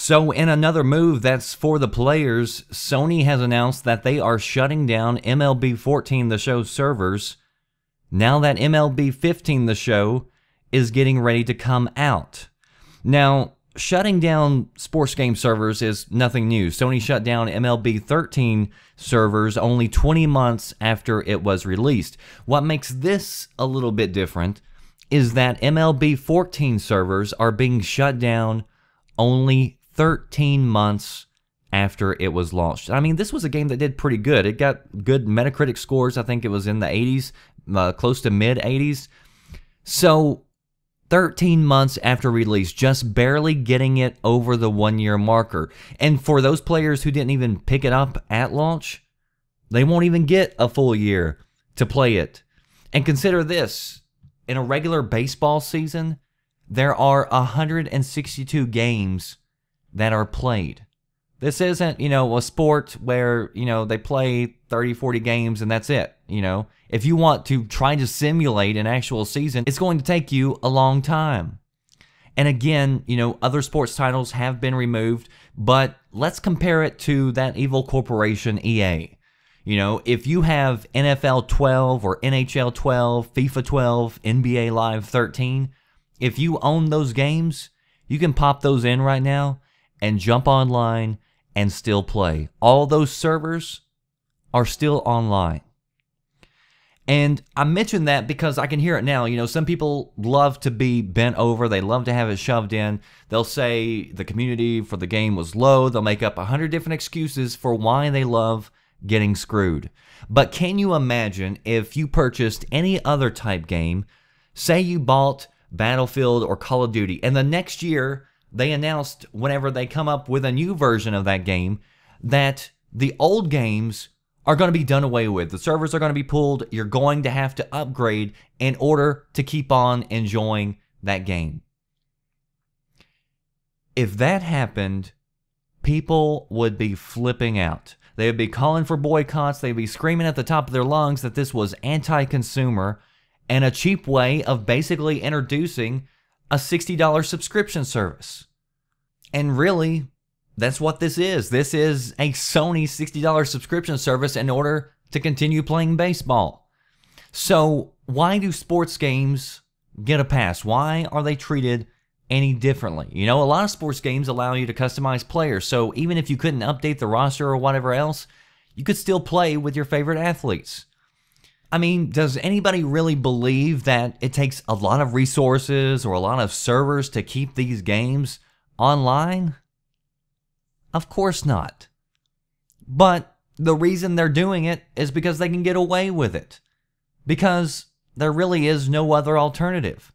So in another move that's for the players, Sony has announced that they are shutting down MLB 14 The Show's servers now that MLB 15 The Show is getting ready to come out. Now, shutting down sports game servers is nothing new. Sony shut down MLB 13 servers only 20 months after it was released. What makes this a little bit different is that MLB 14 servers are being shut down only 13 months after it was launched. I mean, this was a game that did pretty good. It got good Metacritic scores. I think it was in the 80s, close to mid 80s. So 13 months after release, just barely getting it over the 1-year marker. And for those players who didn't even pick it up at launch, they won't even get a full year to play it. And consider this, in a regular baseball season, there are 162 games that are played. This isn't, a sport where, they play 30, 40 games and that's it, If you want to try to simulate an actual season, it's going to take you a long time. And again, other sports titles have been removed, but let's compare it to that evil corporation EA. If you have NFL 12 or NHL 12, FIFA 12, NBA Live 13, if you own those games, you can pop those in right now and jump online and still play. All those servers are still online. And I mention that because I can hear it now. Some people love to be bent over. They love to have it shoved in. They'll say the community for the game was low. They'll make up 100 different excuses for why they love getting screwed. But can you imagine if you purchased any other type game, say you bought Battlefield or Call of Duty, and the next year they announced whenever they come up with a new version of that game that the old games are going to be done away with. The servers are going to be pulled. You're going to have to upgrade in order to keep on enjoying that game. If that happened, people would be flipping out. They would be calling for boycotts. They'd be screaming at the top of their lungs that this was anti-consumer and a cheap way of basically introducing a $60 subscription service. And really, that's what this is. This is a Sony $60 subscription service in order to continue playing baseball. So why do sports games get a pass? Why are they treated any differently? A lot of sports games allow you to customize players. So even if you couldn't update the roster or whatever else, you could still play with your favorite athletes. I mean, does anybody really believe that it takes a lot of resources or a lot of servers to keep these games online? Of course not. But the reason they're doing it is because they can get away with it. Because there really is no other alternative.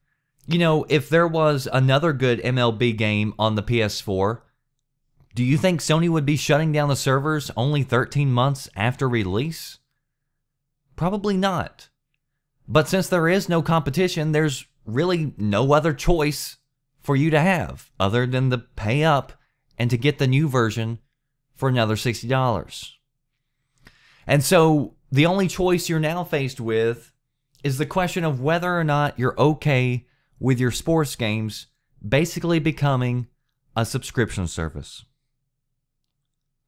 If there was another good MLB game on the PS4, do you think Sony would be shutting down the servers only 13 months after release? Probably not. But since there is no competition, there's really no other choice for you to have other than to pay up and to get the new version for another $60. And so the only choice you're now faced with is the question of whether or not you're okay with your sports games basically becoming a subscription service.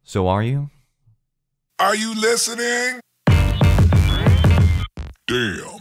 So are you? Are you listening? Damn.